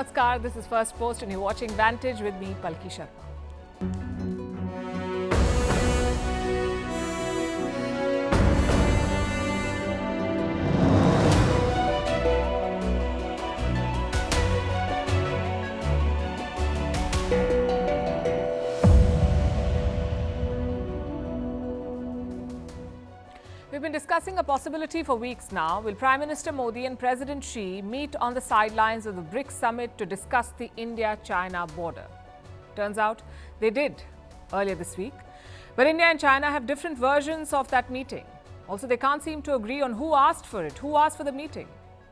Namaskar, this is Firstpost and you're watching Vantage with me, Palki Sharma. We've been discussing a possibility for weeks now. Will Prime Minister Modi and President Xi meet on the sidelines of the BRICS summit to discuss the India-China border? Turns out they did earlier this week. But India and China have different versions of that meeting. Also, they can't seem to agree on who asked for it, who asked for the meeting,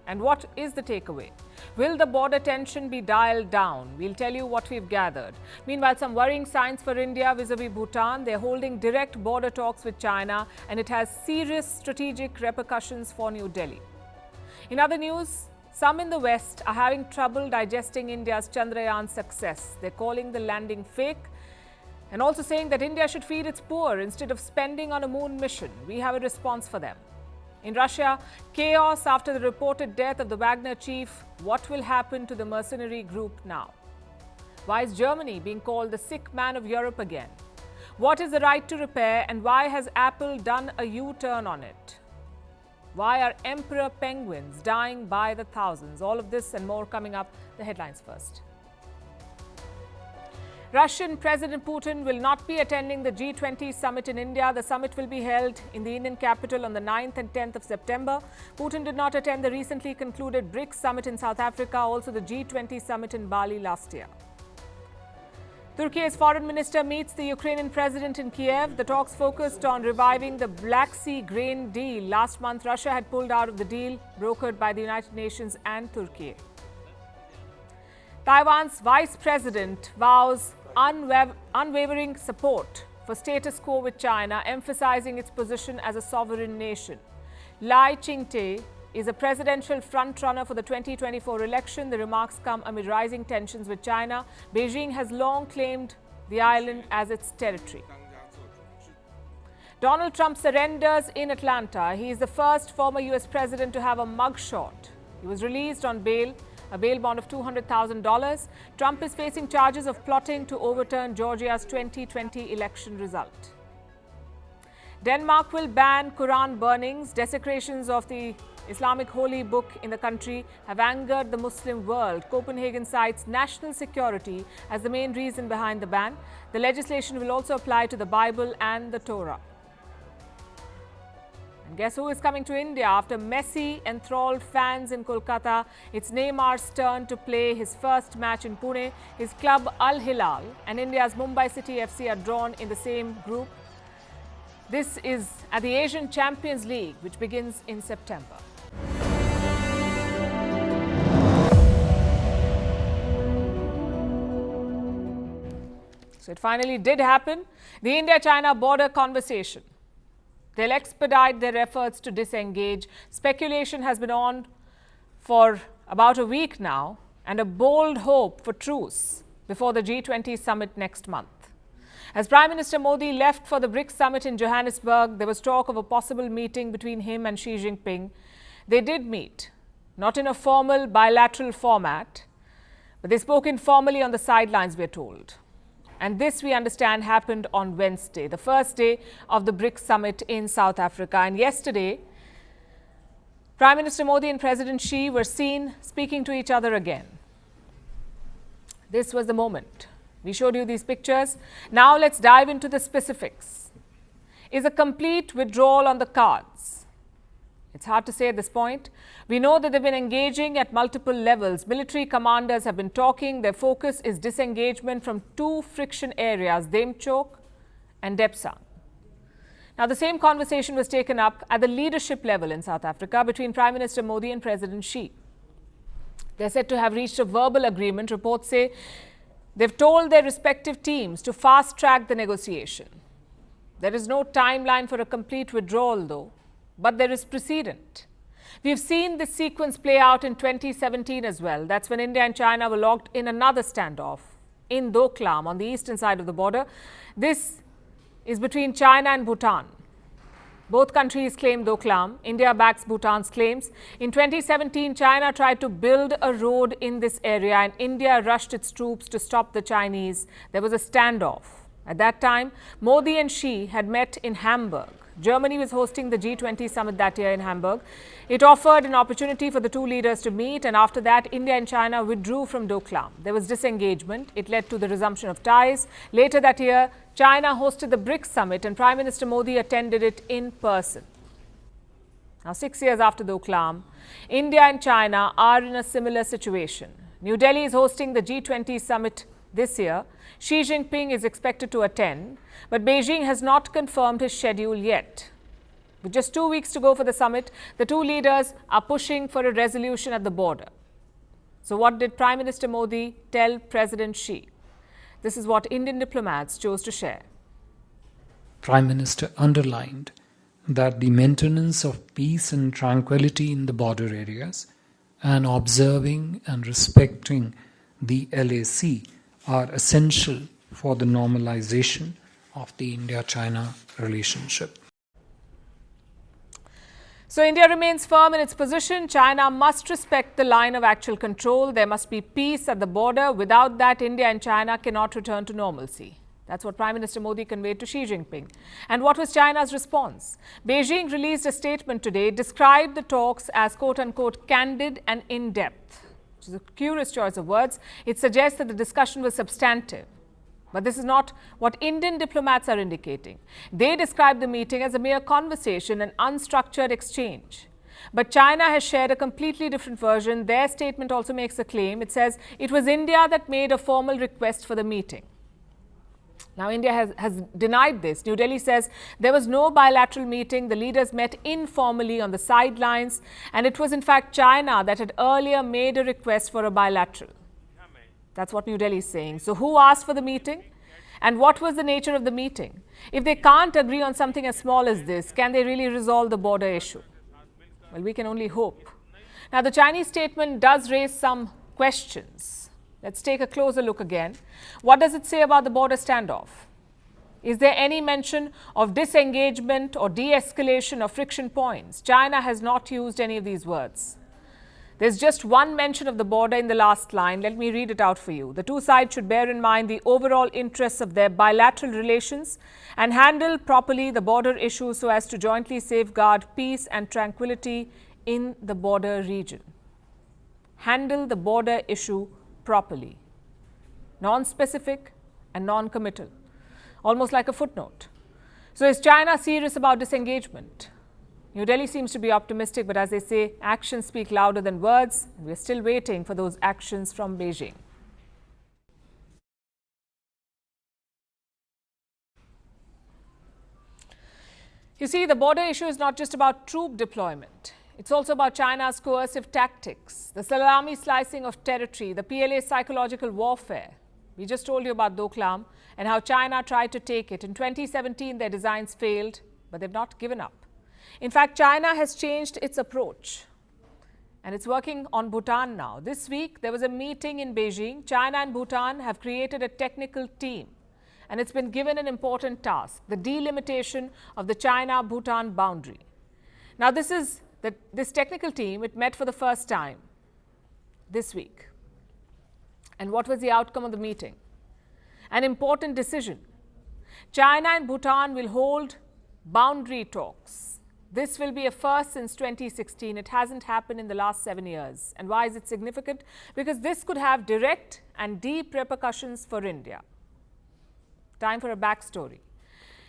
and what is the takeaway. Will the border tension be dialed down? We'll tell you what we've gathered. Meanwhile, some worrying signs for India vis-a-vis Bhutan. They're holding direct border talks with China, and it has serious strategic repercussions for New Delhi. In other news, some in the West are having trouble digesting India's Chandrayaan success. They're calling the landing fake and also saying that India should feed its poor instead of spending on a moon mission. We have a response for them. In Russia, chaos after the reported death of the Wagner chief. What will happen to the mercenary group now? Why is Germany being called the sick man of Europe again? What is the right to repair, and why has Apple done a U-turn on it? Why are emperor penguins dying by the thousands? All of this and more coming up. The headlines first. Russian President Putin will not be attending the G20 summit in India. The summit will be held in the Indian capital on the 9th and 10th of September. Putin did not attend the recently concluded BRICS summit in South Africa, also the G20 summit in Bali last year. Turkey's foreign minister meets the Ukrainian president in Kiev. The talks focused on reviving the Black Sea grain deal. Last month, Russia had pulled out of the deal brokered by the United Nations and Turkey. Taiwan's vice president vows unwavering support for status quo with China, emphasizing its position as a sovereign nation. Lai Ching-te is a presidential frontrunner for the 2024 election. The remarks come amid rising tensions with China. Beijing has long claimed the island as its territory. Donald Trump surrenders in Atlanta. He is the first former US president to have a mugshot. He was released on bail, a bail bond of $200,000. Trump is facing charges of plotting to overturn Georgia's 2020 election result. Denmark will ban Quran burnings. Desecrations of the Islamic holy book in the country have angered the Muslim world. Copenhagen cites national security as the main reason behind the ban. The legislation will also apply to the Bible and the Torah. And guess who is coming to India? After Messi enthralled fans in Kolkata, it's Neymar's turn to play his first match in Pune. His club Al Hilal and India's Mumbai City FC are drawn in the same group. This is at the Asian Champions League, which begins in September. So it finally did happen. The India-China border conversation. They'll expedite their efforts to disengage. Speculation has been on for about a week now, and a bold hope for truce before the G20 summit next month. As Prime Minister Modi left for the BRICS summit in Johannesburg, there was talk of a possible meeting between him and Xi Jinping. They did meet, not in a formal bilateral format, but they spoke informally on the sidelines, we're told. And this, we understand, happened on Wednesday, the first day of the BRICS summit in South Africa. And yesterday, Prime Minister Modi and President Xi were seen speaking to each other again. This was the moment. We showed you these pictures. Now let's dive into the specifics. Is a complete withdrawal on the cards? It's hard to say at this point. We know that they've been engaging at multiple levels. Military commanders have been talking. Their focus is disengagement from two friction areas, Demchok and Depsang. Now, the same conversation was taken up at the leadership level in South Africa between Prime Minister Modi and President Xi. They're said to have reached a verbal agreement. Reports say they've told their respective teams to fast-track the negotiation. There is no timeline for a complete withdrawal, though. But there is precedent. We've seen this sequence play out in 2017 as well. That's when India and China were locked in another standoff in Doklam on the eastern side of the border. This is between China and Bhutan. Both countries claim Doklam. India backs Bhutan's claims. In 2017, China tried to build a road in this area and India rushed its troops to stop the Chinese. There was a standoff. At that time, Modi and Xi had met in Hamburg. Germany was hosting the G20 summit that year in Hamburg. It offered an opportunity for the two leaders to meet, and after that, India and China withdrew from Doklam. There was disengagement. It led to the resumption of ties. Later that year, China hosted the BRICS summit and Prime Minister Modi attended it in person. Now, 6 years after Doklam, India and China are in a similar situation. New Delhi is hosting the G20 summit this year. Xi Jinping is expected to attend, but Beijing has not confirmed his schedule yet. With just 2 weeks to go for the summit, the two leaders are pushing for a resolution at the border. So what did Prime Minister Modi tell President Xi? This is what Indian diplomats chose to share. Prime Minister underlined that the maintenance of peace and tranquility in the border areas and observing and respecting the LAC are essential for the normalization of the India-China relationship. So India remains firm in its position. China must respect the line of actual control. There must be peace at the border. Without that, India and China cannot return to normalcy. That's what Prime Minister Modi conveyed to Xi Jinping. And what was China's response? Beijing released a statement today, described the talks as quote-unquote candid and in-depth, which is a curious choice of words. It suggests that the discussion was substantive. But this is not what Indian diplomats are indicating. They describe the meeting as a mere conversation, an unstructured exchange. But China has shared a completely different version. Their statement also makes a claim. It says it was India that made a formal request for the meeting. Now, India has denied this. New Delhi says there was no bilateral meeting. The leaders met informally on the sidelines. And it was, in fact, China that had earlier made a request for a bilateral. That's what New Delhi is saying. So who asked for the meeting? And what was the nature of the meeting? If they can't agree on something as small as this, can they really resolve the border issue? Well, we can only hope. Now, the Chinese statement does raise some questions. Let's take a closer look again. What does it say about the border standoff? Is there any mention of disengagement or de-escalation of friction points? China has not used any of these words. There's just one mention of the border in the last line. Let me read it out for you. The two sides should bear in mind the overall interests of their bilateral relations and handle properly the border issue so as to jointly safeguard peace and tranquility in the border region. Handle the border issue properly. Non-specific and non-committal. Almost like a footnote. So is China serious about disengagement? New Delhi seems to be optimistic, but as they say, actions speak louder than words, and we're still waiting for those actions from Beijing. You see, the border issue is not just about troop deployment. It's also about China's coercive tactics, the salami slicing of territory, the PLA's psychological warfare. We just told you about Doklam and how China tried to take it. In 2017, their designs failed, but they've not given up. In fact, China has changed its approach and it's working on Bhutan now. This week, there was a meeting in Beijing. China and Bhutan have created a technical team and it's been given an important task, the delimitation of the China-Bhutan boundary. Now, this technical team, it met for the first time this week. And what was the outcome of the meeting? An important decision. China and Bhutan will hold boundary talks. This will be a first since 2016. It hasn't happened in the last 7 years. And why is it significant? Because this could have direct and deep repercussions for India. Time for a backstory.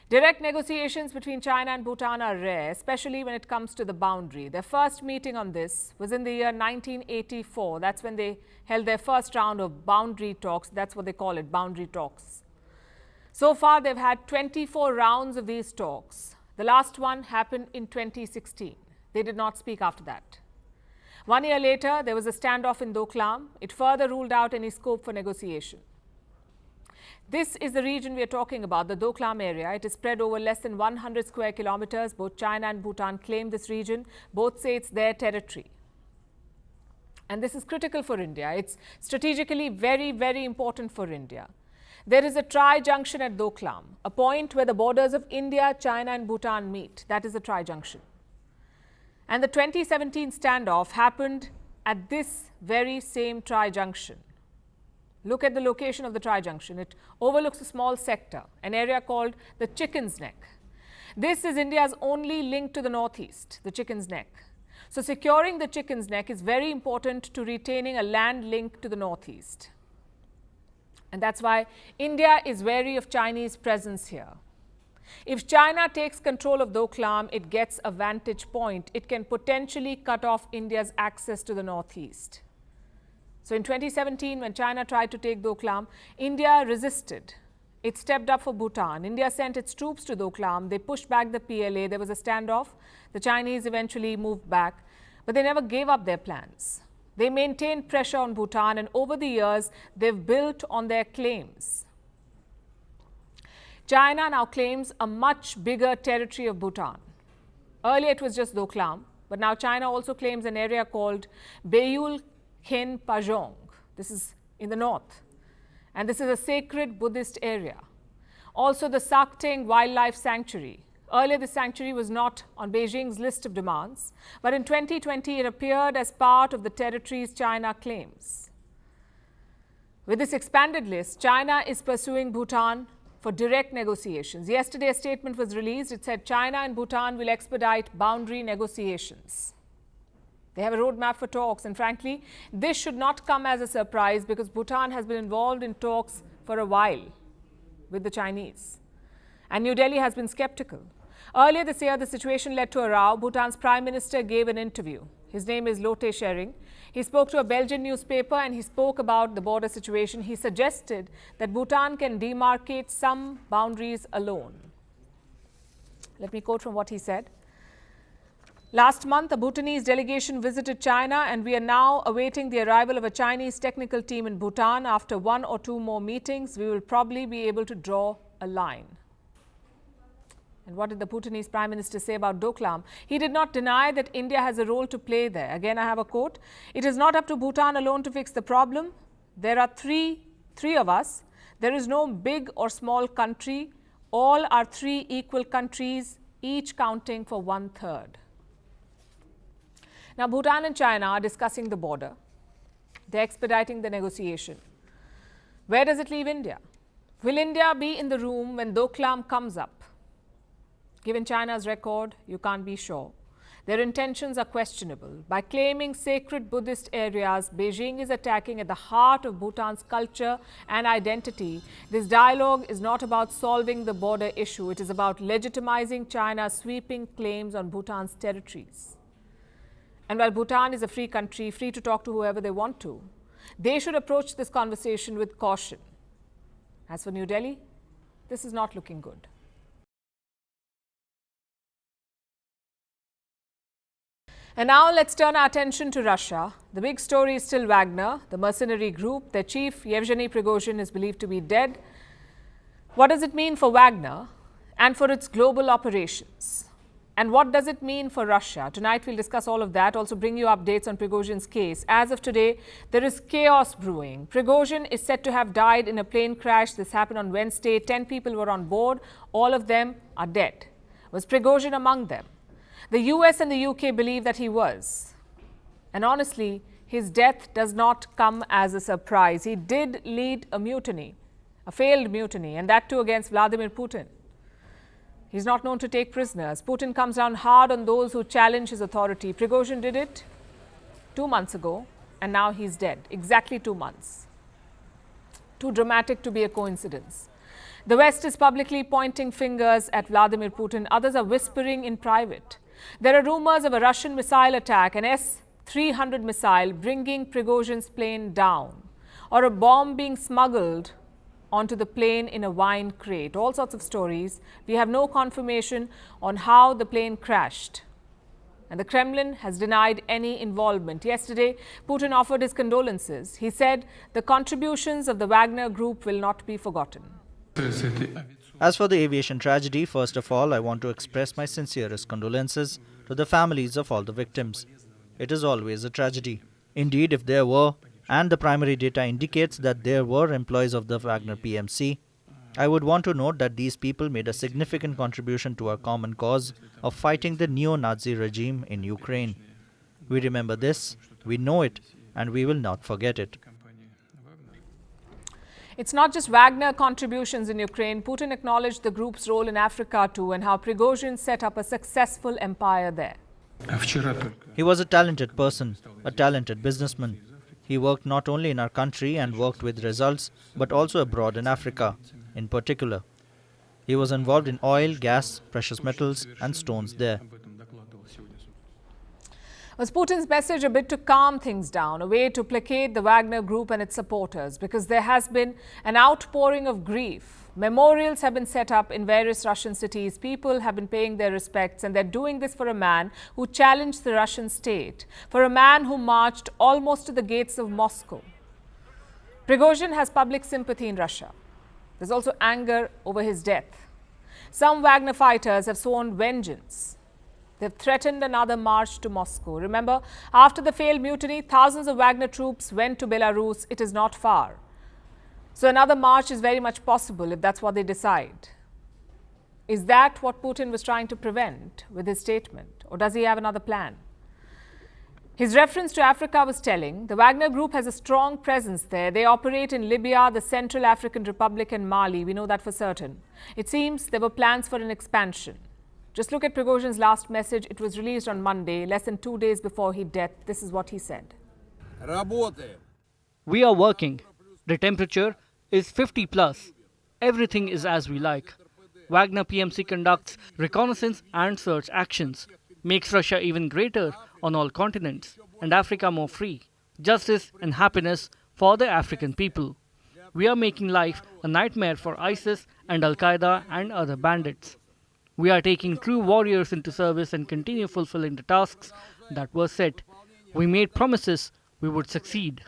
Direct negotiations between China and Bhutan are rare, especially when it comes to the boundary. Their first meeting on this was in the year 1984. That's when they held their first round of boundary talks. That's what they call it, boundary talks. So far, they've had 24 rounds of these talks. The last one happened in 2016. They did not speak after that. 1 year later, there was a standoff in Doklam. It further ruled out any scope for negotiation. This is the region we are talking about, the Doklam area. It is spread over less than 100 square kilometers. Both China and Bhutan claim this region. Both say it's their territory. And this is critical for India. It's strategically very, very important for India. There is a tri-junction at Doklam, a point where the borders of India, China and Bhutan meet. That is the tri-junction. And the 2017 standoff happened at this very same tri-junction. Look at the location of the tri-junction. It overlooks a small sector, an area called the Chicken's Neck. This is India's only link to the northeast, the Chicken's Neck. So securing the Chicken's Neck is very important to retaining a land link to the northeast. And that's why India is wary of Chinese presence here. If China takes control of Doklam, it gets a vantage point. It can potentially cut off India's access to the northeast. So in 2017, when China tried to take Doklam, India resisted. It stepped up for Bhutan. India sent its troops to Doklam. They pushed back the PLA. There was a standoff. The Chinese eventually moved back, but they never gave up their plans. They maintained pressure on Bhutan, and over the years, they've built on their claims. China now claims a much bigger territory of Bhutan. Earlier, it was just Doklam, but now China also claims an area called Beul Khen Pajong. This is in the north, and this is a sacred Buddhist area. Also, the Sakteng Wildlife Sanctuary. Earlier, this sanctuary was not on Beijing's list of demands, but in 2020, it appeared as part of the territories China claims. With this expanded list, China is pursuing Bhutan for direct negotiations. Yesterday, a statement was released. It said China and Bhutan will expedite boundary negotiations. They have a roadmap for talks, and frankly, this should not come as a surprise because Bhutan has been involved in talks for a while with the Chinese. And New Delhi has been skeptical. Earlier this year, the situation led to a row. Bhutan's Prime Minister gave an interview. His name is Lotte Schering. He spoke to a Belgian newspaper and he spoke about the border situation. He suggested that Bhutan can demarcate some boundaries alone. Let me quote from what he said. Last month, a Bhutanese delegation visited China, and we are now awaiting the arrival of a Chinese technical team in Bhutan. After one or two more meetings, we will probably be able to draw a line. And what did the Bhutanese Prime Minister say about Doklam? He did not deny that India has a role to play there. Again, I have a quote. It is not up to Bhutan alone to fix the problem. There are three of us. There is no big or small country. All are three equal countries, each counting for 1/3. Now, Bhutan and China are discussing the border. They're expediting the negotiation. Where does it leave India? Will India be in the room when Doklam comes up? Given China's record, you can't be sure. Their intentions are questionable. By claiming sacred Buddhist areas, Beijing is attacking at the heart of Bhutan's culture and identity. This dialogue is not about solving the border issue. It is about legitimizing China's sweeping claims on Bhutan's territories. And while Bhutan is a free country, free to talk to whoever they want to, they should approach this conversation with caution. As for New Delhi, this is not looking good. And now let's turn our attention to Russia. The big story is still Wagner, the mercenary group. Their chief, Yevgeny Prigozhin, is believed to be dead. What does it mean for Wagner and for its global operations? And what does it mean for Russia? Tonight we'll discuss all of that, also bring you updates on Prigozhin's case. As of today, there is chaos brewing. Prigozhin is said to have died in a plane crash. This happened on Wednesday. 10 people were on board. All of them are dead. Was Prigozhin among them? The US and the UK believe that he was. And honestly, his death does not come as a surprise. He did lead a mutiny, a failed mutiny, and that too against Vladimir Putin. He's not known to take prisoners. Putin comes down hard on those who challenge his authority. Prigozhin did it 2 months ago, and now he's dead. Exactly 2 months. Too dramatic to be a coincidence. The West is publicly pointing fingers at Vladimir Putin. Others are whispering in private. There are rumors of a Russian missile attack, an S-300 missile bringing Prigozhin's plane down, or a bomb being smuggled onto the plane in a wine crate. All sorts of stories. We have no confirmation on how the plane crashed. And the Kremlin has denied any involvement. Yesterday, Putin offered his condolences. He said the contributions of the Wagner group will not be forgotten. As for the aviation tragedy, first of all, I want to express my sincerest condolences to the families of all the victims. It is always a tragedy. Indeed, if there were and the primary data indicates that there were employees of the Wagner PMC, I would want to note that these people made a significant contribution to our common cause of fighting the neo-Nazi regime in Ukraine. We remember this, we know it, and we will not forget it. It's not just Wagner contributions in Ukraine. Putin acknowledged the group's role in Africa too and how Prigozhin set up a successful empire there. He was a talented person, a talented businessman. He worked not only in our country and worked with results, but also abroad in Africa, in particular. He was involved in oil, gas, precious metals, and stones there. Was Putin's message a bit to calm things down, a way to placate the Wagner Group and its supporters? Because there has been an outpouring of grief. Memorials have been set up in various Russian cities. People have been paying their respects, and they're doing this for a man who challenged the Russian state, for a man who marched almost to the gates of Moscow. Prigozhin has public sympathy in Russia. There's also anger over his death. Some Wagner fighters have sworn vengeance. They've threatened another march to Moscow. Remember, after the failed mutiny, thousands of Wagner troops went to Belarus. It is not far. So another march is very much possible if that's what they decide. Is that what Putin was trying to prevent with his statement? Or does he have another plan? His reference to Africa was telling. The Wagner Group has a strong presence there. They operate in Libya, the Central African Republic and Mali. We know that for certain. It seems there were plans for an expansion. Just look at Prigozhin's last message. It was released on Monday, less than 2 days before his death. This is what he said. We are working. The temperature is 50 plus. Everything is as we like. Wagner PMC conducts reconnaissance and search actions, makes Russia even greater on all continents, and Africa more free. Justice and happiness for the African people. We are making life a nightmare for ISIS and Al-Qaeda and other bandits. We are taking true warriors into service and continue fulfilling the tasks that were set. We made promises we would succeed.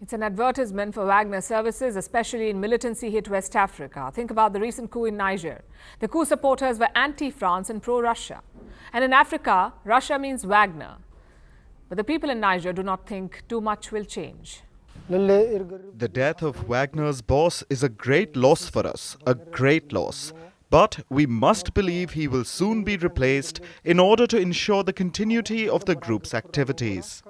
It's an advertisement for Wagner services, especially in militancy-hit West Africa. Think about the recent coup in Niger. The coup supporters were anti-France and pro-Russia. And in Africa, Russia means Wagner. But the people in Niger do not think too much will change. The death of Wagner's boss is a great loss for us, a great loss. But we must believe he will soon be replaced in order to ensure the continuity of the group's activities.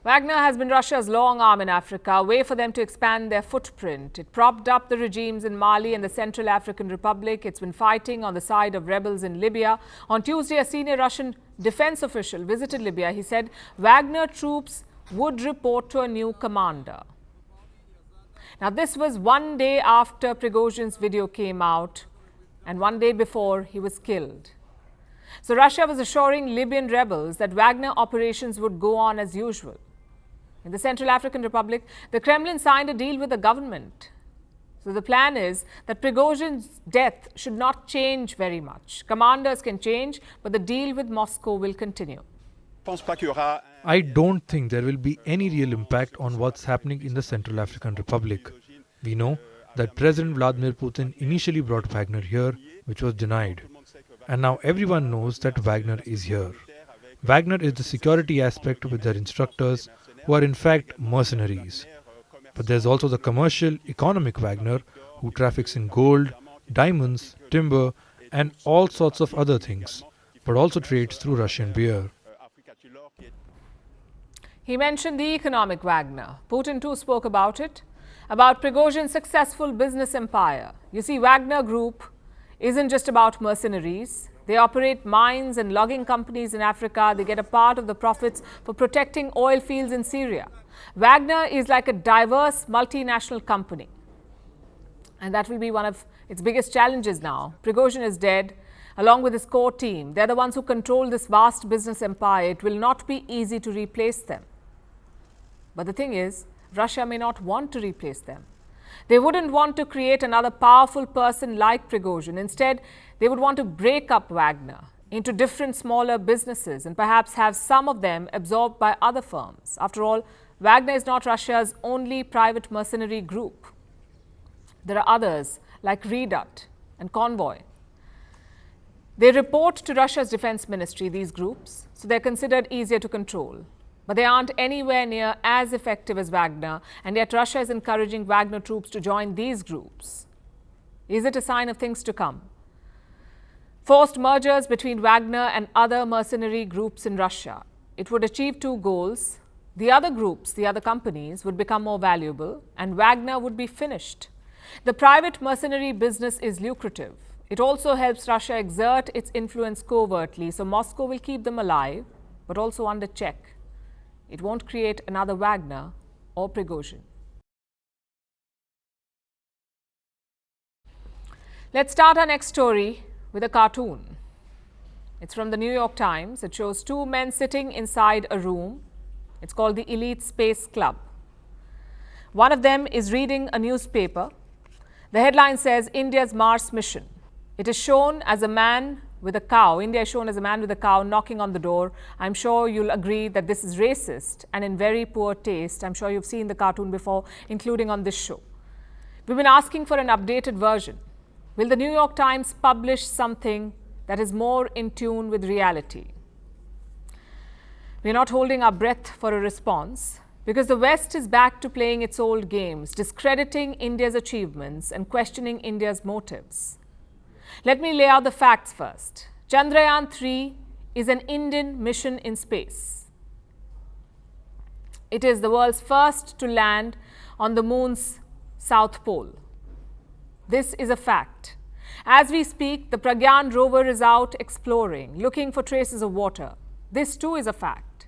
Wagner has been Russia's long arm in Africa, a way for them to expand their footprint. It propped up the regimes in Mali and the Central African Republic. It's been fighting on the side of rebels in Libya. On Tuesday, a senior Russian defense official visited Libya. He said Wagner troops would report to a new commander. Now, this was 1 day after Prigozhin's video came out and 1 day before he was killed. So Russia was assuring Libyan rebels that Wagner operations would go on as usual. In the Central African Republic, the Kremlin signed a deal with the government. So the plan is that Prigozhin's death should not change very much. Commanders can change, but the deal with Moscow will continue. I don't think there will be any real impact on what's happening in the Central African Republic. We know that President Vladimir Putin initially brought Wagner here, which was denied. And now everyone knows that Wagner is here. Wagner is the security aspect with their instructors, who are in fact mercenaries. But there's also the commercial, economic Wagner, who traffics in gold, diamonds, timber, and all sorts of other things, but also trades through Russian beer. He mentioned the economic Wagner. Putin too spoke about it, about Prigozhin's successful business empire. You see, Wagner Group isn't just about mercenaries. They operate mines and logging companies in Africa. They get a part of the profits for protecting oil fields in Syria. Wagner is like a diverse multinational company. And that will be one of its biggest challenges now. Prigozhin is dead, along with his core team. They're the ones who control this vast business empire. It will not be easy to replace them. But the thing is, Russia may not want to replace them. They wouldn't want to create another powerful person like Prigozhin. Instead, they would want to break up Wagner into different smaller businesses and perhaps have some of them absorbed by other firms. After all, Wagner is not Russia's only private mercenary group. There are others like Redut and Convoy. They report to Russia's defense ministry, these groups, so they're considered easier to control. But they aren't anywhere near as effective as Wagner, and yet Russia is encouraging Wagner troops to join these groups. Is it a sign of things to come? Forced mergers between Wagner and other mercenary groups in Russia. It would achieve two goals. The other groups, the other companies, would become more valuable, and Wagner would be finished. The private mercenary business is lucrative. It also helps Russia exert its influence covertly, so Moscow will keep them alive, but also under check. It won't create another Wagner or Prigozhin. Let's start our next story with a cartoon. It's from the New York Times. It shows two men sitting inside a room. It's called the Elite Space Club. One of them is reading a newspaper. The headline says, India's Mars mission. It is shown as a man with a cow. India is shown as a man with a cow knocking on the door. I'm sure you'll agree that this is racist and in very poor taste. I'm sure you've seen the cartoon before, including on this show. We've been asking for an updated version. Will the New York Times publish something that is more in tune with reality? We're not holding our breath for a response because the West is back to playing its old games, discrediting India's achievements and questioning India's motives. Let me lay out the facts first. Chandrayaan 3 is an Indian mission in space. It is the world's first to land on the moon's south pole. This is a fact. As we speak, the Pragyaan rover is out exploring, looking for traces of water. This too is a fact.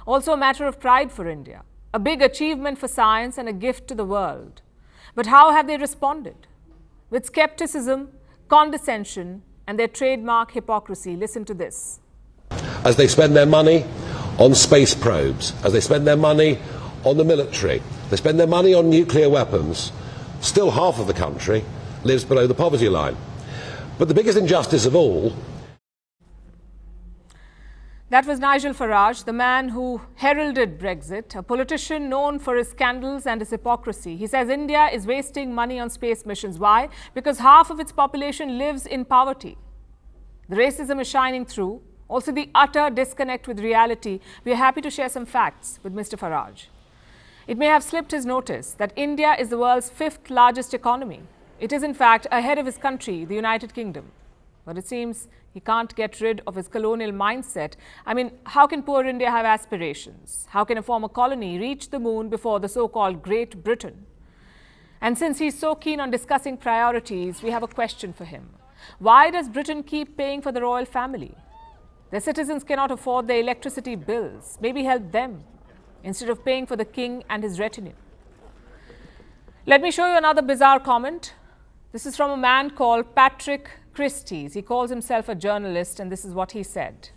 Also a matter of pride for India, a big achievement for science and a gift to the world. But how have they responded? With skepticism, condescension, and their trademark hypocrisy. Listen to this. As they spend their money on space probes, as they spend their money on the military, they spend their money on nuclear weapons, still half of the country lives below the poverty line. But the biggest injustice of all... That was Nigel Farage, the man who heralded Brexit, a politician known for his scandals and his hypocrisy. He says India is wasting money on space missions. Why? Because half of its population lives in poverty. The racism is shining through. Also the utter disconnect with reality. We are happy to share some facts with Mr. Farage. It may have slipped his notice that India is the world's 5th largest economy. It is in fact ahead of his country, the United Kingdom. But it seems he can't get rid of his colonial mindset. I mean, how can poor India have aspirations? How can a former colony reach the moon before the so-called Great Britain? And since he's so keen on discussing priorities, we have a question for him. Why does Britain keep paying for the royal family? Their citizens cannot afford their electricity bills. Maybe help them instead of paying for the king and his retinue. Let me show you another bizarre comment. This is from a man called Patrick Christie's. He calls himself a journalist, and this is what he said.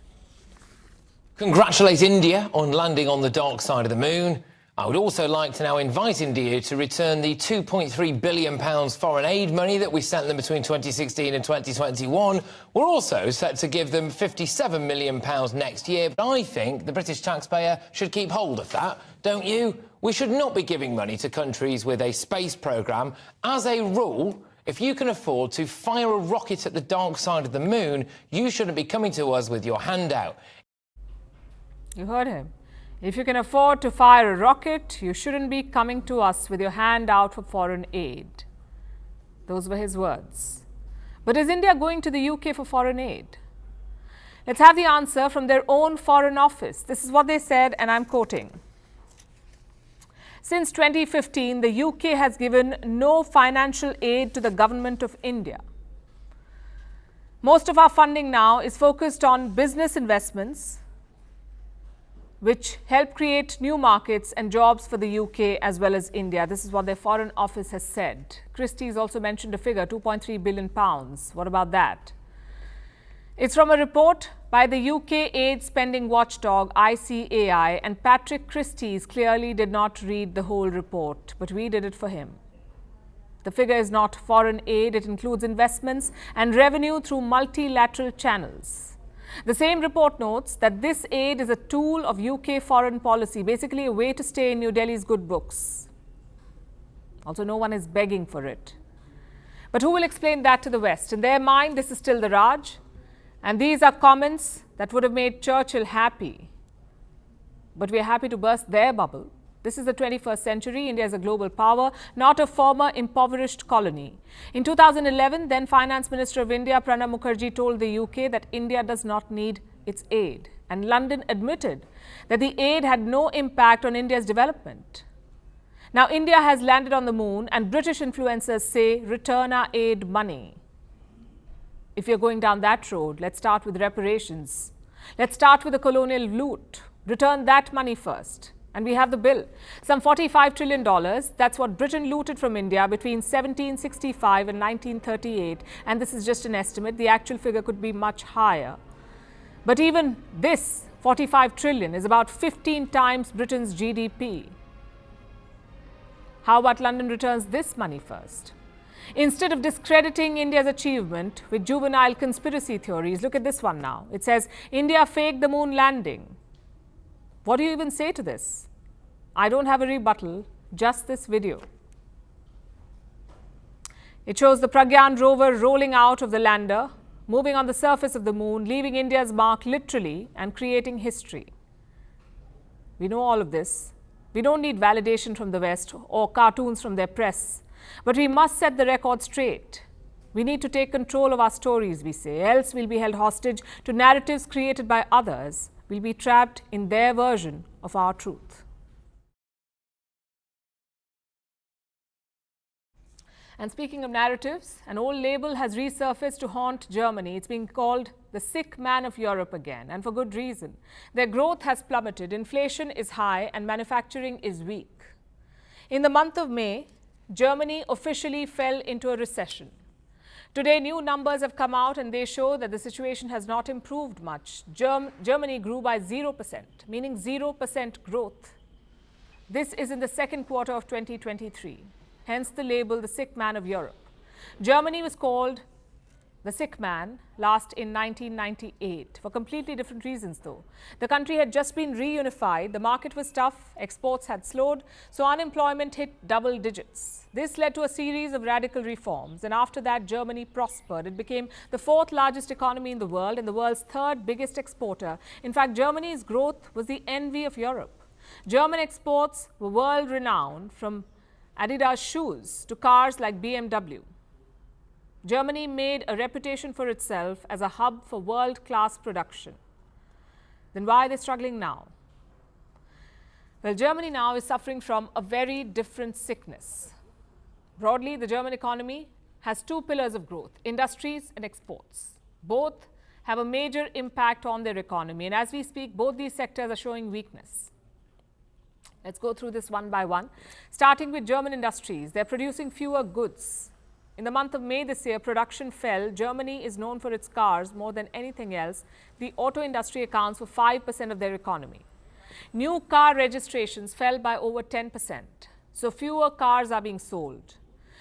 Congratulate India on landing on the dark side of the moon. I would also like to now invite India to return the £2.3 billion foreign aid money that we sent them between 2016 and 2021. We're also set to give them £57 million next year. But I think the British taxpayer should keep hold of that, don't you? We should not be giving money to countries with a space programme. As a rule, if you can afford to fire a rocket at the dark side of the moon, you shouldn't be coming to us with your hand out. You heard him. If you can afford to fire a rocket, you shouldn't be coming to us with your hand out for foreign aid. Those were his words. But is India going to the UK for foreign aid? Let's have the answer from their own Foreign Office. This is what they said, and I'm quoting. Since 2015, the UK has given no financial aid to the government of India. Most of our funding now is focused on business investments, which help create new markets and jobs for the UK as well as India. This is what their Foreign Office has said. Christie's also mentioned a figure, £2.3 billion. What about that? It's from a report by the UK aid spending watchdog ICAI, and Patrick Christie's clearly did not read the whole report, but we did it for him. The figure is not foreign aid. It includes investments and revenue through multilateral channels. The same report notes that this aid is a tool of UK foreign policy, basically a way to stay in New Delhi's good books. Also, no one is begging for it. But who will explain that to the West? In their mind, this is still the Raj. And these are comments that would have made Churchill happy. But we are happy to burst their bubble. This is the 21st century. India is a global power, not a former impoverished colony. In 2011, then Finance Minister of India, Pranab Mukherjee, told the UK that India does not need its aid. And London admitted that the aid had no impact on India's development. Now, India has landed on the moon, and British influencers say, return our aid money. If you're going down that road, let's start with reparations. Let's start with the colonial loot. Return that money first. And we have the bill. Some $45 trillion. That's what Britain looted from India between 1765 and 1938. And this is just an estimate. The actual figure could be much higher. But even this 45 trillion is about 15 times Britain's GDP. How about London returns this money first? Instead of discrediting India's achievement with juvenile conspiracy theories, look at this one now. It says, India faked the moon landing. What do you even say to this? I don't have a rebuttal, just this video. It shows the Pragyaan rover rolling out of the lander, moving on the surface of the moon, leaving India's mark literally and creating history. We know all of this. We don't need validation from the West or cartoons from their press. But we must set the record straight. We need to take control of our stories, we say, else we'll be held hostage to narratives created by others. We'll be trapped in their version of our truth. And speaking of narratives, an old label has resurfaced to haunt Germany. It's being called the sick man of Europe again, and for good reason. Their growth has plummeted, inflation is high, and manufacturing is weak. In the month of May, Germany officially fell into a recession. Today, new numbers have come out and they show that the situation has not improved much. Germany grew by 0%, meaning 0% growth. This is in the second quarter of 2023. Hence the label, the sick man of Europe. Germany was called the sick man last in 1998 for completely different reasons though. The country had just been reunified, the market was tough, exports had slowed, so unemployment hit double digits. This led to a series of radical reforms, and after that Germany prospered. It became the fourth largest economy in the world and the world's third biggest exporter. In fact, Germany's growth was the envy of Europe. German exports were world renowned, from Adidas shoes to cars like BMW. Germany made a reputation for itself as a hub for world-class production. Then why are they struggling now? Well, Germany now is suffering from a very different sickness. Broadly, the German economy has two pillars of growth, industries and exports. Both have a major impact on their economy, and as we speak, both these sectors are showing weakness. Let's go through this one by one. Starting with German industries, they're producing fewer goods. In the month of May this year, production fell. Germany is known for its cars more than anything else. The auto industry accounts for 5% of their economy. New car registrations fell by over 10%. So fewer cars are being sold.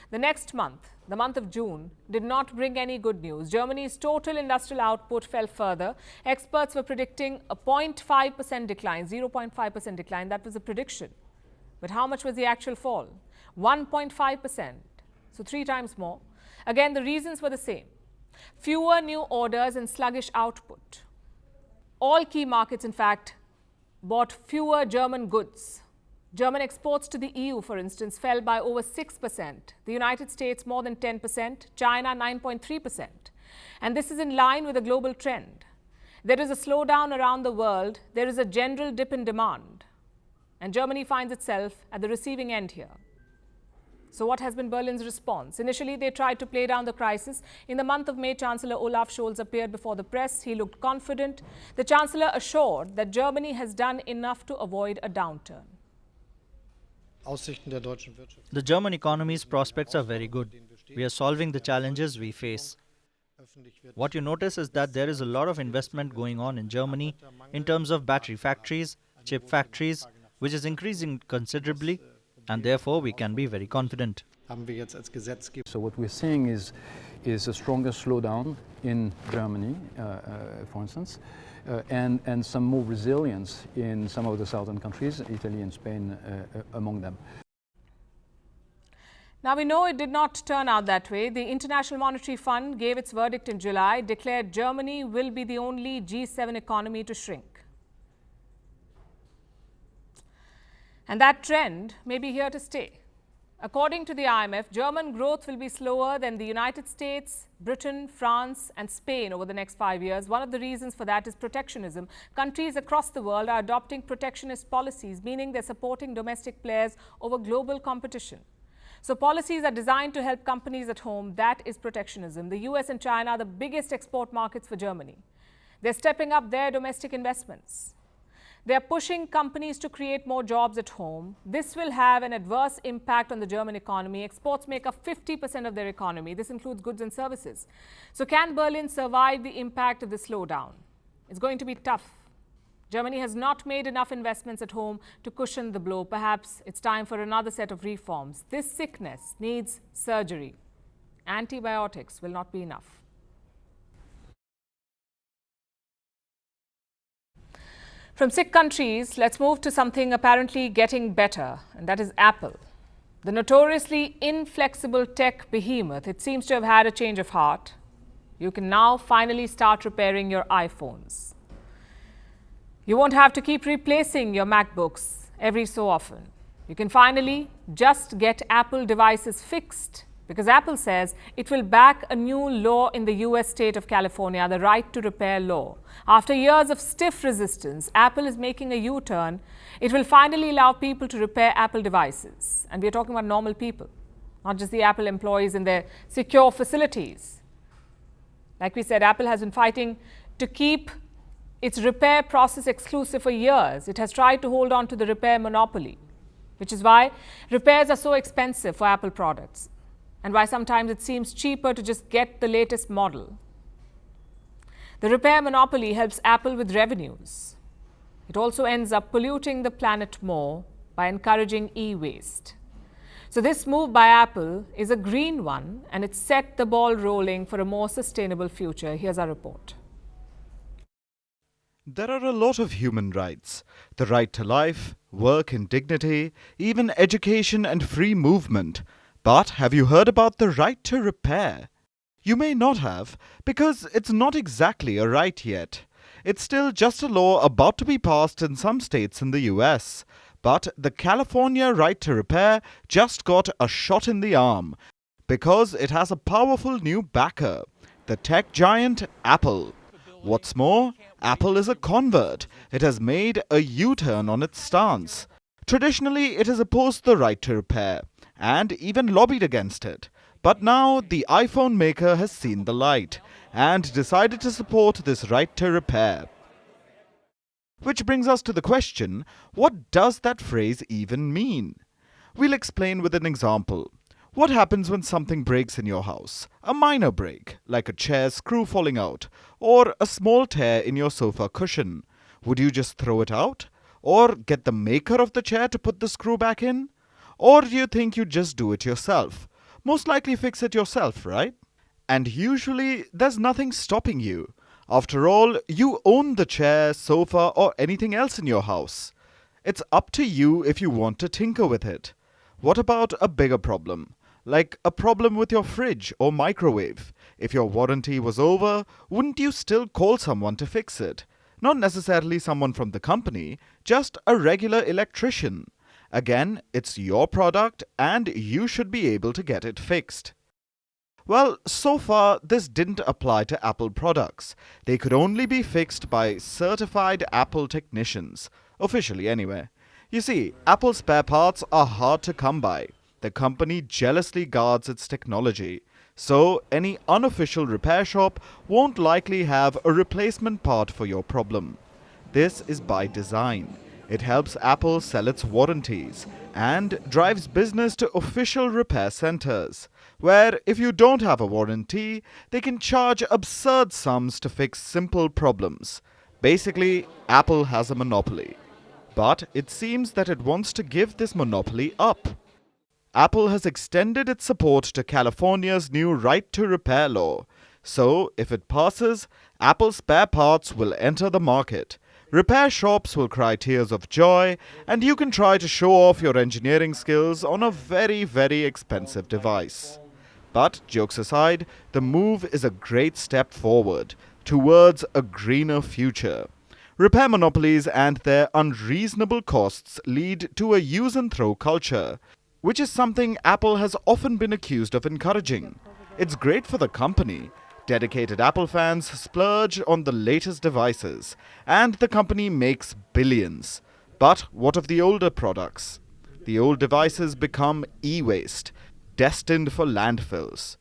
The next month, the month of June, did not bring any good news. Germany's total industrial output fell further. Experts were predicting a 0.5% decline, 0.5% decline. That was a prediction. But how much was the actual fall? 1.5%. So 3 times more. Again, the reasons were the same. Fewer new orders and sluggish output. All key markets, in fact, bought fewer German goods. German exports to the EU, for instance, fell by over 6%. The United States more than 10%, China 9.3%. And this is in line with a global trend. There is a slowdown around the world. There is a general dip in demand. And Germany finds itself at the receiving end here. So what has been Berlin's response? Initially, they tried to play down the crisis. In the month of May, Chancellor Olaf Scholz appeared before the press. He looked confident. The Chancellor assured that Germany has done enough to avoid a downturn. The German economy's prospects are very good. We are solving the challenges we face. What you notice is that there is a lot of investment going on in Germany in terms of battery factories, chip factories, which is increasing considerably, and therefore we can be very confident. So what we're seeing is a stronger slowdown in Germany, for instance, and some more resilience in some of the southern countries, Italy and Spain among them. Now, we know it did not turn out that way. The International Monetary Fund gave its verdict in July, declared Germany will be the only G7 economy to shrink. And that trend may be here to stay. According to the IMF, German growth will be slower than the United States, Britain, France and Spain over the next 5 years. One of the reasons for that is protectionism. Countries across the world are adopting protectionist policies, meaning they're supporting domestic players over global competition. So policies are designed to help companies at home. That is protectionism. The US and China are the biggest export markets for Germany. They're stepping up their domestic investments. They're pushing companies to create more jobs at home. This will have an adverse impact on the German economy. Exports make up 50% of their economy. This includes goods and services. So can Berlin survive the impact of the slowdown? It's going to be tough. Germany has not made enough investments at home to cushion the blow. Perhaps it's time for another set of reforms. This sickness needs surgery. Antibiotics will not be enough. From sick countries, let's move to something apparently getting better, and that is Apple. The notoriously inflexible tech behemoth, it seems to have had a change of heart. You can now finally start repairing your iPhones. You won't have to keep replacing your MacBooks every so often. You can finally just get Apple devices fixed because Apple says it will back a new law in the US state of California, the right to repair law. After years of stiff resistance, Apple is making a U-turn. It will finally allow people to repair Apple devices. And we're talking about normal people, not just the Apple employees in their secure facilities. Like we said, Apple has been fighting to keep its repair process exclusive for years. It has tried to hold on to the repair monopoly, which is why repairs are so expensive for Apple products and why sometimes it seems cheaper to just get the latest model. The repair monopoly helps Apple with revenues. It also ends up polluting the planet more by encouraging e-waste. So this move by Apple is a green one, and it set the ball rolling for a more sustainable future. Here's our report. There are a lot of human rights. The right to life, work and dignity, even education and free movement. But have you heard about the right to repair? You may not have, because it's not exactly a right yet. It's still just a law about to be passed in some states in the US. But the California right to repair just got a shot in the arm because it has a powerful new backer, the tech giant Apple. What's more, Apple is a convert. It has made a U-turn on its stance. Traditionally, it has opposed the right to repair and even lobbied against it. But now the iPhone maker has seen the light and decided to support this right to repair. Which brings us to the question, what does that phrase even mean? We'll explain with an example. What happens when something breaks in your house? A minor break, like a chair screw falling out, or a small tear in your sofa cushion. Would you just throw it out? Or get the maker of the chair to put the screw back in? Or do you think you'd just do it yourself? Most likely fix it yourself, right? And usually, there's nothing stopping you. After all, you own the chair, sofa, or anything else in your house. It's up to you if you want to tinker with it. What about a bigger problem? Like a problem with your fridge or microwave. If your warranty was over, wouldn't you still call someone to fix it? Not necessarily someone from the company, just a regular electrician. Again, it's your product and you should be able to get it fixed. Well, so far this didn't apply to Apple products. They could only be fixed by certified Apple technicians, officially anyway. You see, Apple spare parts are hard to come by. The company jealously guards its technology, so any unofficial repair shop won't likely have a replacement part for your problem. This is by design. It helps Apple sell its warranties and drives business to official repair centers, where if you don't have a warranty, they can charge absurd sums to fix simple problems. Basically, Apple has a monopoly. But it seems that it wants to give this monopoly up. Apple has extended its support to California's new right to repair law. So, if it passes, Apple spare parts will enter the market. Repair shops will cry tears of joy, and you can try to show off your engineering skills on a very, very expensive device. But, jokes aside, the move is a great step forward towards a greener future. Repair monopolies and their unreasonable costs lead to a use-and-throw culture, which is something Apple has often been accused of encouraging. It's great for the company. Dedicated Apple fans splurge on the latest devices, and the company makes billions. But what of the older products? The old devices become e-waste, destined for landfills.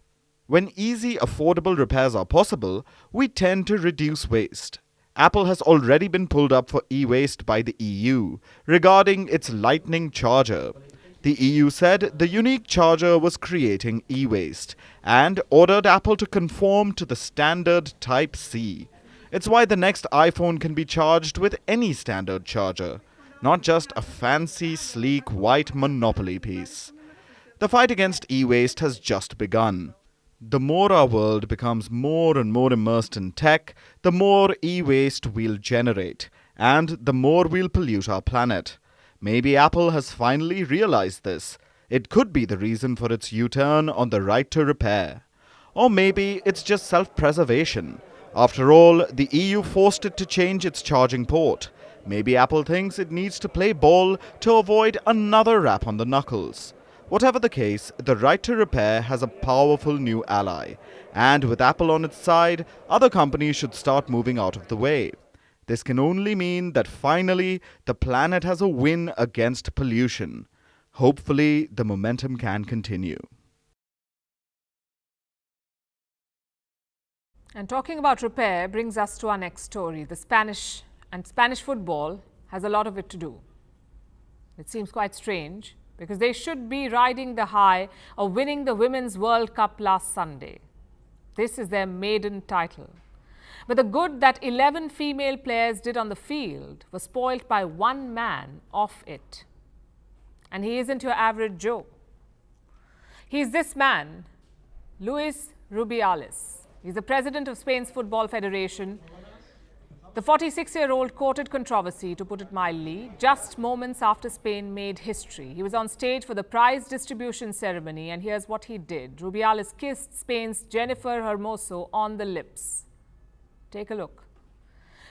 When easy, affordable repairs are possible, we tend to reduce waste. Apple has already been pulled up for e-waste by the EU regarding its Lightning charger. The EU said the unique charger was creating e-waste and ordered Apple to conform to the standard Type-C. It's why the next iPhone can be charged with any standard charger, not just a fancy, sleek, white monopoly piece. The fight against e-waste has just begun. The more our world becomes more and more immersed in tech, the more e-waste we'll generate, and the more we'll pollute our planet. Maybe Apple has finally realized this. It could be the reason for its U-turn on the right to repair. Or maybe it's just self-preservation. After all, the EU forced it to change its charging port. Maybe Apple thinks it needs to play ball to avoid another rap on the knuckles. Whatever the case, the right to repair has a powerful new ally. And with Apple on its side, other companies should start moving out of the way. This can only mean that finally the planet has a win against pollution. Hopefully, the momentum can continue. And talking about repair brings us to our next story. The Spanish football has a lot of it to do. It seems quite strange because they should be riding the high of winning the Women's World Cup last Sunday. This is their maiden title. But the good that 11 female players did on the field was spoilt by one man off it. And he isn't your average Joe. He's this man, Luis Rubiales. He's the president of Spain's Football Federation. The 46-year-old courted controversy, to put it mildly, just moments after Spain made history. He was on stage for the prize distribution ceremony, and here's what he did. Rubiales kissed Spain's Jennifer Hermoso on the lips. Take a look.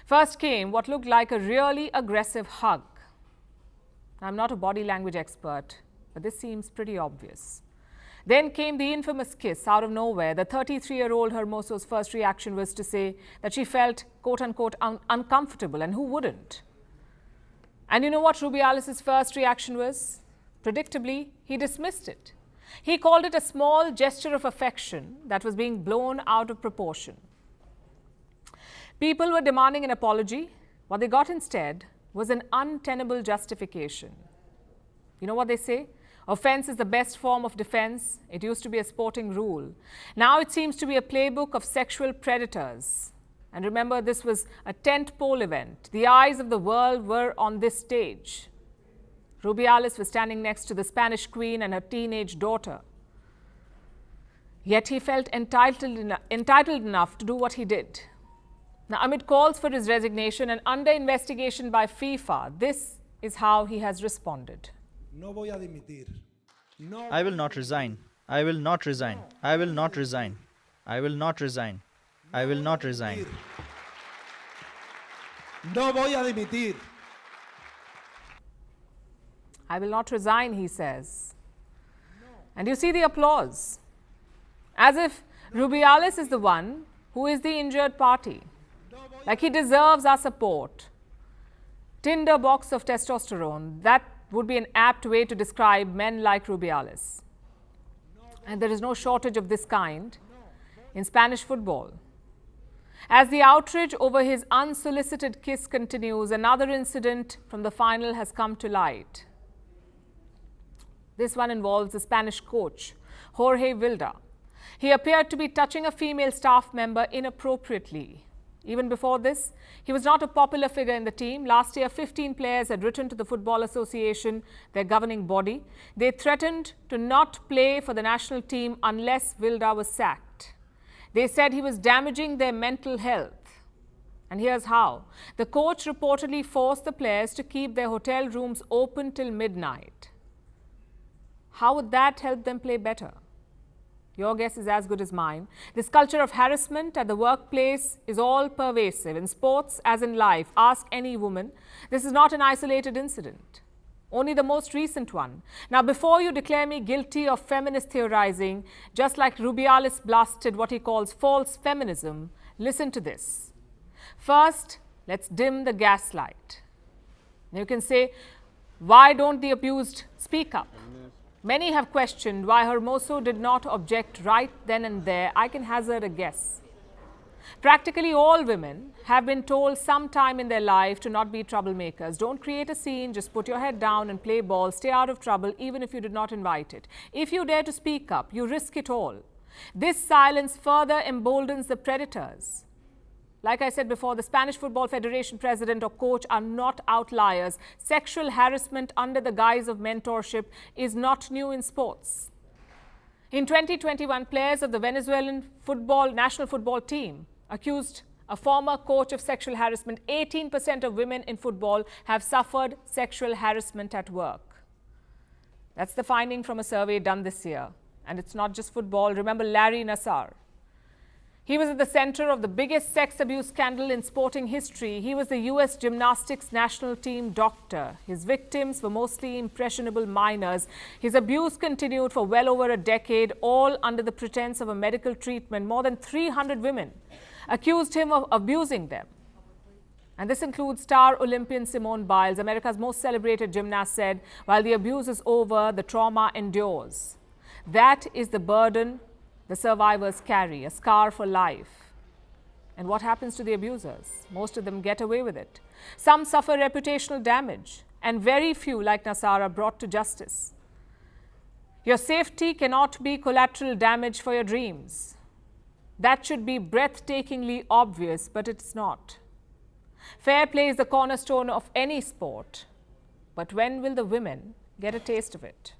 First came what looked like a really aggressive hug. I'm not a body language expert, but this seems pretty obvious. Then came the infamous kiss out of nowhere. The 33-year-old Hermoso's first reaction was to say that she felt, quote-unquote, uncomfortable, and who wouldn't? And you know what Rubiales' first reaction was? Predictably, he dismissed it. He called it a small gesture of affection that was being blown out of proportion. People were demanding an apology. What they got instead was an untenable justification. You know what they say? Offense is the best form of defense. It used to be a sporting rule. Now it seems to be a playbook of sexual predators. And remember, this was a tentpole event. The eyes of the world were on this stage. Rubiales was standing next to the Spanish queen and her teenage daughter. Yet he felt entitled enough to do what he did. Now, amid calls for his resignation and under investigation by FIFA, this is how he has responded. I will not resign. I will not resign. I will not resign. I will not resign. I will not resign. No voy a dimitir. I will not resign, he says. And you see the applause. As if Rubiales is the one who is the injured party. Like he deserves our support. Tinder box of testosterone, that would be an apt way to describe men like Rubiales. And there is no shortage of this kind in Spanish football. As the outrage over his unsolicited kiss continues, another incident from the final has come to light. This one involves the Spanish coach, Jorge Vilda. He appeared to be touching a female staff member inappropriately. Even before this, he was not a popular figure in the team. Last year, 15 players had written to the Football Association, their governing body. They threatened to not play for the national team unless Vilda was sacked. They said he was damaging their mental health. And here's how. The coach reportedly forced the players to keep their hotel rooms open till midnight. How would that help them play better? Your guess is as good as mine. This culture of harassment at the workplace is all pervasive. In sports, as in life, ask any woman. This is not an isolated incident. Only the most recent one. Now, before you declare me guilty of feminist theorizing, just like Rubiales blasted what he calls false feminism, listen to this. First, let's dim the gaslight. You can say, why don't the abused speak up? Many have questioned why Hermoso did not object right then and there. I can hazard a guess. Practically all women have been told sometime in their life to not be troublemakers. Don't create a scene, just put your head down and play ball, stay out of trouble even if you did not invite it. If you dare to speak up, you risk it all. This silence further emboldens the predators. Like I said before, the Spanish Football Federation president or coach are not outliers. Sexual harassment under the guise of mentorship is not new in sports. In 2021, players of the Venezuelan national football team accused a former coach of sexual harassment. 18% of women in football have suffered sexual harassment at work. That's the finding from a survey done this year. And it's not just football. Remember Larry Nassar. He was at the center of the biggest sex abuse scandal in sporting history. He was the US gymnastics national team doctor. His victims were mostly impressionable minors. His abuse continued for well over a decade, all under the pretense of a medical treatment. More than 300 women accused him of abusing them. And this includes star Olympian Simone Biles. America's most celebrated gymnast said, while the abuse is over, the trauma endures. That is the burden the survivors carry, a scar for life. And what happens to the abusers? Most of them get away with it. Some suffer reputational damage, and very few, like Nassar, are brought to justice. Your safety cannot be collateral damage for your dreams. That should be breathtakingly obvious, but it's not. Fair play is the cornerstone of any sport. But when will the women get a taste of it?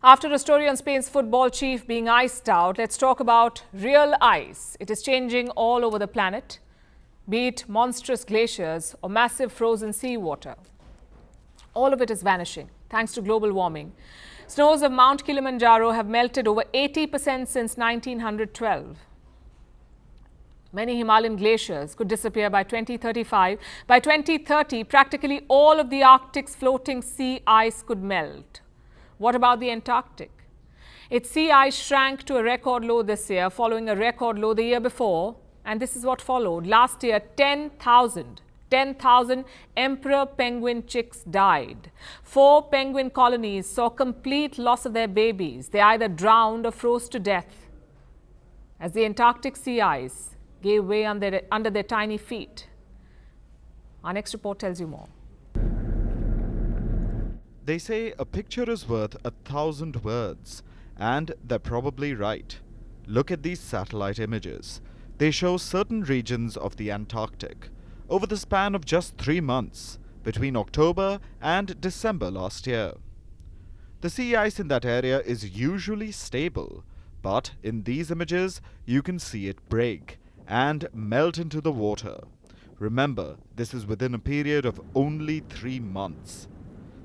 After a story on Spain's football chief being iced out, let's talk about real ice. It is changing all over the planet, be it monstrous glaciers or massive frozen seawater. All of it is vanishing, thanks to global warming. Snows of Mount Kilimanjaro have melted over 80% since 1912. Many Himalayan glaciers could disappear by 2035. By 2030, practically all of the Arctic's floating sea ice could melt. What about the Antarctic? Its sea ice shrank to a record low this year, following a record low the year before. And this is what followed. Last year, 10,000 emperor penguin chicks died. 4 penguin colonies saw complete loss of their babies. They either drowned or froze to death as the Antarctic sea ice gave way under their tiny feet. Our next report tells you more. They say a picture is worth 1,000 words, and they're probably right. Look at these satellite images. They show certain regions of the Antarctic over the span of just 3 months, between October and December last year. The sea ice in that area is usually stable, but in these images you can see it break and melt into the water. Remember, this is within a period of only 3 months.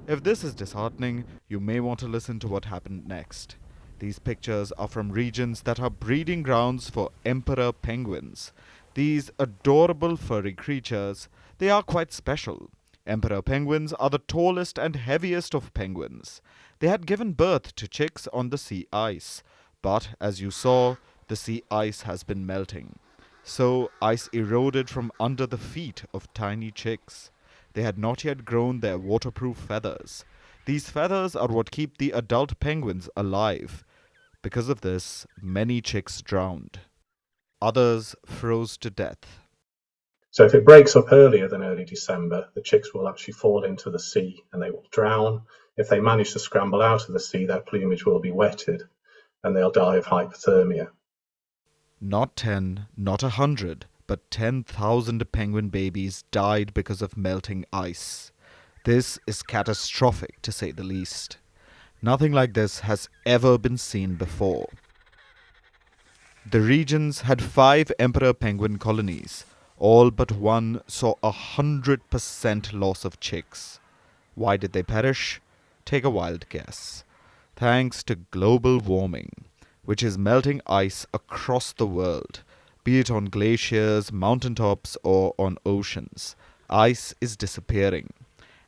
If this is disheartening, you may want to listen to what happened next. These pictures are from regions that are breeding grounds for emperor penguins. These adorable furry creatures, they are quite special. Emperor penguins are the tallest and heaviest of penguins. They had given birth to chicks on the sea ice, but as you saw, the sea ice has been melting. So ice eroded from under the feet of tiny chicks. They had not yet grown their waterproof feathers. These feathers are what keep the adult penguins alive. Because of this, many chicks drowned. Others froze to death. So if it breaks up earlier than early December, the chicks will actually fall into the sea and they will drown. If they manage to scramble out of the sea, their plumage will be wetted and they'll die of hypothermia. Not 10, not 100, but 10,000 penguin babies died because of melting ice. This is catastrophic, to say the least. Nothing like this has ever been seen before. The regions had 5 emperor penguin colonies. All but one saw 100% loss of chicks. Why did they perish? Take a wild guess. Thanks to global warming, which is melting ice across the world, be it on glaciers, mountaintops, or on oceans. Ice is disappearing,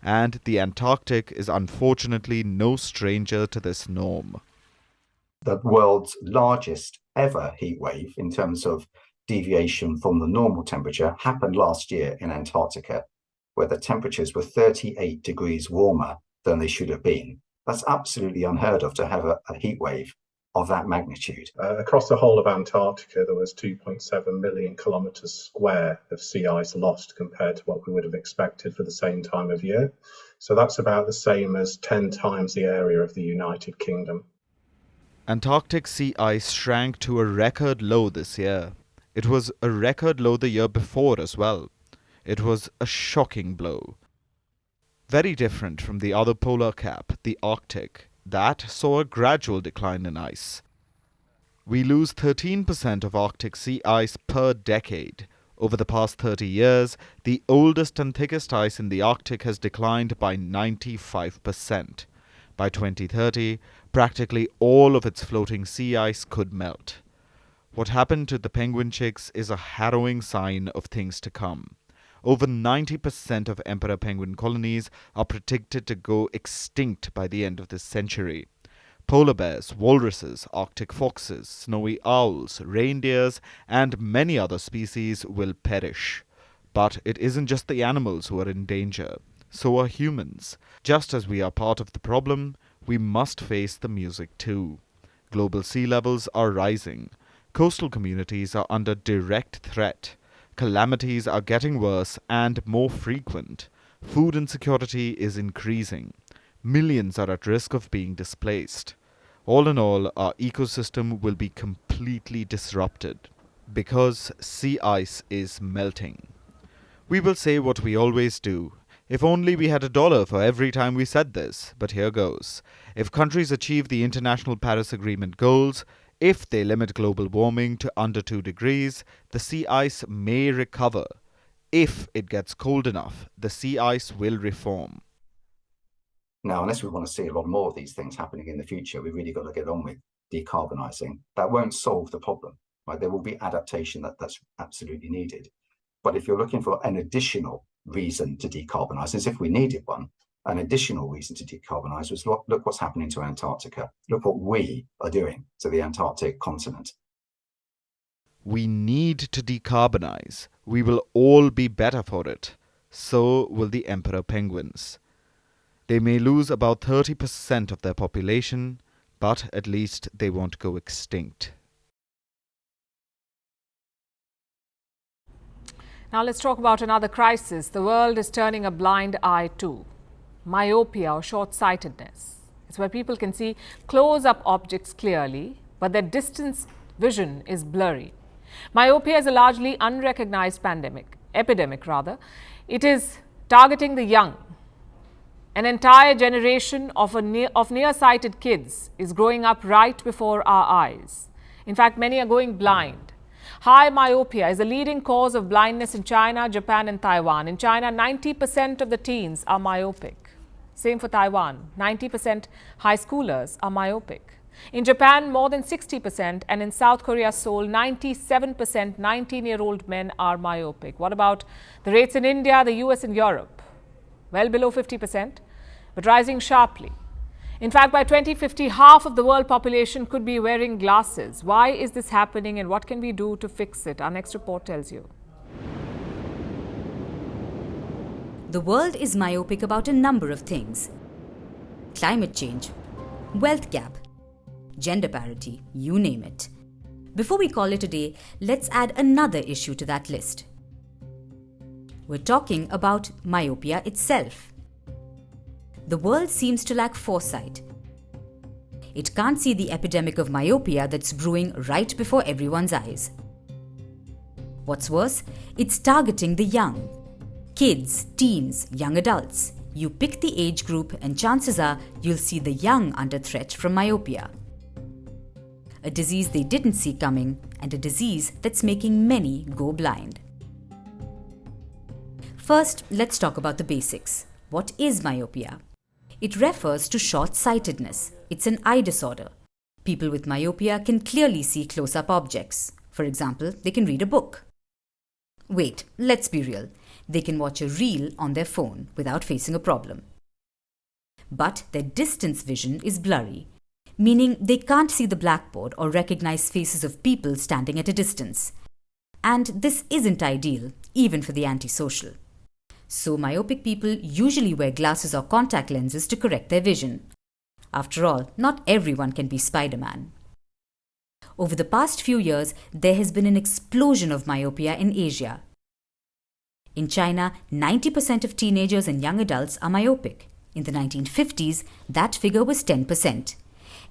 and the Antarctic is unfortunately no stranger to this norm. The world's largest ever heat wave in terms of deviation from the normal temperature happened last year in Antarctica, where the temperatures were 38 degrees warmer than they should have been. That's absolutely unheard of, to have a heat wave of that magnitude. Across the whole of Antarctica, there was 2.7 million kilometres square of sea ice lost compared to what we would have expected for the same time of year. So that's about the same as 10 times the area of the United Kingdom. Antarctic sea ice shrank to a record low this year. It was a record low the year before as well. It was a shocking blow. Very different from the other polar cap, the Arctic. That saw a gradual decline in ice. We lose 13% of Arctic sea ice per decade. Over the past 30 years, the oldest and thickest ice in the Arctic has declined by 95%. By 2030, practically all of its floating sea ice could melt. What happened to the penguin chicks is a harrowing sign of things to come. Over 90% of emperor penguin colonies are predicted to go extinct by the end of this century. Polar bears, walruses, Arctic foxes, snowy owls, reindeers, and many other species will perish. But it isn't just the animals who are in danger. So are humans. Just as we are part of the problem, we must face the music too. Global sea levels are rising. Coastal communities are under direct threat. Calamities are getting worse and more frequent. Food insecurity is increasing. Millions are at risk of being displaced. All in all, our ecosystem will be completely disrupted because sea ice is melting. We will say what we always do. If only we had $1 for every time we said this, but here goes. If countries achieve the International Paris Agreement goals, if they limit global warming to under 2 degrees, the sea ice may recover. If it gets cold enough, the sea ice will reform. Now, unless we want to see a lot more of these things happening in the future, we've really got to get on with decarbonising. That won't solve the problem, right? There will be adaptation that's absolutely needed. But if you're looking for an additional reason to decarbonise, as if we needed one, an additional reason to decarbonise was look what's happening to Antarctica. Look what we are doing to the Antarctic continent. We need to decarbonise. We will all be better for it. So will the emperor penguins. They may lose about 30% of their population, but at least they won't go extinct. Now let's talk about another crisis the world is turning a blind eye to. Myopia or short-sightedness. It's where people can see close-up objects clearly, but their distance vision is blurry. Myopia is a largely unrecognized epidemic. It is targeting the young. An entire generation of nearsighted kids is growing up right before our eyes. In fact, many are going blind. High myopia is a leading cause of blindness in China, Japan and Taiwan. In China, 90% of the teens are myopic. Same for Taiwan, 90% high schoolers are myopic. In Japan, more than 60%, and in South Korea, Seoul, 97% 19-year-old men are myopic. What about the rates in India, the US and Europe? Well below 50%, but rising sharply. In fact, by 2050, half of the world population could be wearing glasses. Why is this happening and what can we do to fix it? Our next report tells you. The world is myopic about a number of things. Climate change, wealth gap, gender parity, you name it. Before we call it a day, let's add another issue to that list. We're talking about myopia itself. The world seems to lack foresight. It can't see the epidemic of myopia that's brewing right before everyone's eyes. What's worse, it's targeting the young. Kids, teens, young adults. You pick the age group and chances are you'll see the young under threat from myopia. A disease they didn't see coming and a disease that's making many go blind. First, let's talk about the basics. What is myopia? It refers to short-sightedness. It's an eye disorder. People with myopia can clearly see close-up objects. For example, they can read a book. Wait, let's be real. They can watch a reel on their phone without facing a problem. But their distance vision is blurry, meaning they can't see the blackboard or recognize faces of people standing at a distance. And this isn't ideal, even for the antisocial. So myopic people usually wear glasses or contact lenses to correct their vision. After all, not everyone can be Spider-Man. Over the past few years, there has been an explosion of myopia in Asia. In China, 90% of teenagers and young adults are myopic. In the 1950s, that figure was 10%.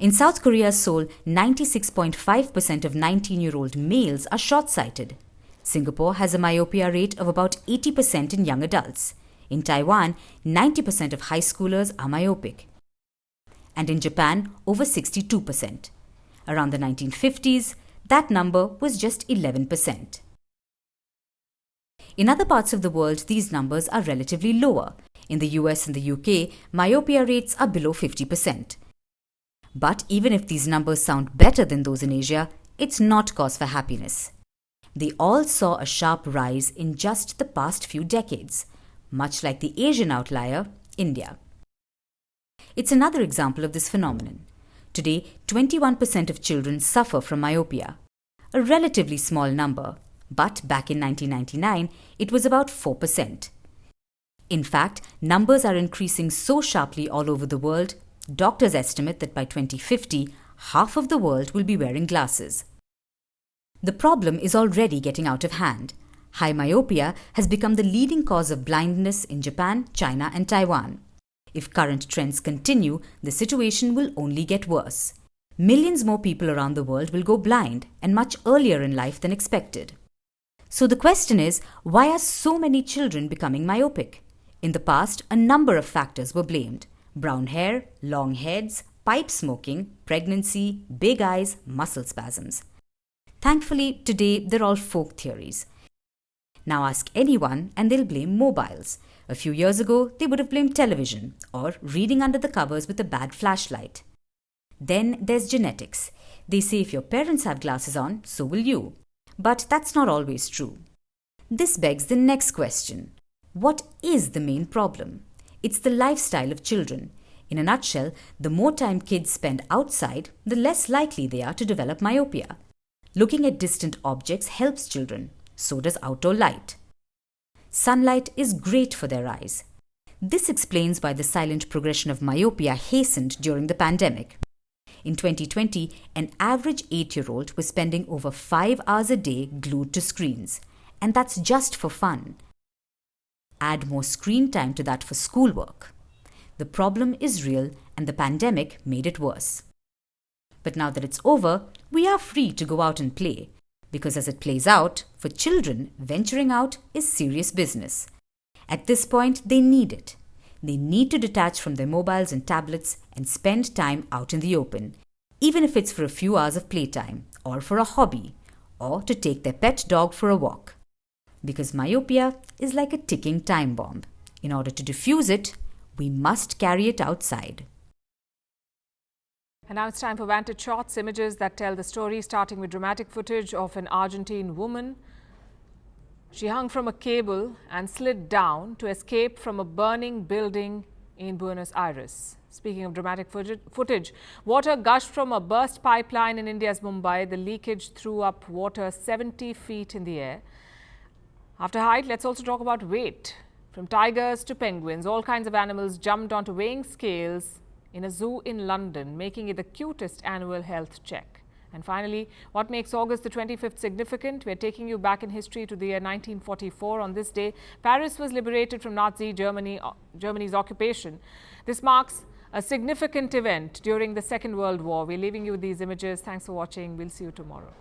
In South Korea's Seoul, 96.5% of 19-year-old males are short-sighted. Singapore has a myopia rate of about 80% in young adults. In Taiwan, 90% of high schoolers are myopic. And in Japan, over 62%. Around the 1950s, that number was just 11%. In other parts of the world, these numbers are relatively lower. In the US and the UK, myopia rates are below 50%. But even if these numbers sound better than those in Asia, it's not cause for happiness. They all saw a sharp rise in just the past few decades, much like the Asian outlier, India. It's another example of this phenomenon. Today, 21% of children suffer from myopia, a relatively small number, but back in 1999, it was about 4%. In fact, numbers are increasing so sharply all over the world, doctors estimate that by 2050, half of the world will be wearing glasses. The problem is already getting out of hand. High myopia has become the leading cause of blindness in Japan, China, and Taiwan. If current trends continue, the situation will only get worse. Millions more people around the world will go blind, and much earlier in life than expected. So the question is, why are so many children becoming myopic? In the past, a number of factors were blamed: brown hair, long heads, pipe smoking, pregnancy, big eyes, muscle spasms. Thankfully, today they're all folk theories. Now ask anyone and they'll blame mobiles. A few years ago, they would have blamed television or reading under the covers with a bad flashlight. Then there's genetics. They say if your parents have glasses on, so will you. But that's not always true. This begs the next question. What is the main problem? It's the lifestyle of children. In a nutshell, the more time kids spend outside, the less likely they are to develop myopia. Looking at distant objects helps children. So does outdoor light. Sunlight is great for their eyes. This explains why the silent progression of myopia hastened during the pandemic. In 2020, an average 8-year-old was spending over 5 hours a day glued to screens. And that's just for fun. Add more screen time to that for schoolwork. The problem is real and the pandemic made it worse. But now that it's over, we are free to go out and play. Because as it plays out, for children, venturing out is serious business. At this point, they need it. They need to detach from their mobiles and tablets and spend time out in the open, even if it's for a few hours of playtime, or for a hobby, or to take their pet dog for a walk. Because myopia is like a ticking time bomb. In order to defuse it, we must carry it outside. And now it's time for Vantage Shots, images that tell the story, starting with dramatic footage of an Argentine woman. She hung from a cable and slid down to escape from a burning building in Buenos Aires. Speaking of dramatic footage, water gushed from a burst pipeline in India's Mumbai. The leakage threw up water 70 feet in the air. After height, let's also talk about weight. From tigers to penguins, all kinds of animals jumped onto weighing scales in a zoo in London, making it the cutest annual health check. And finally, what makes August the 25th significant? We're taking you back in history to the year 1944. On this day, Paris was liberated from Nazi Germany's occupation. This marks a significant event during the Second World War. We're leaving you with these images. Thanks for watching. We'll see you tomorrow.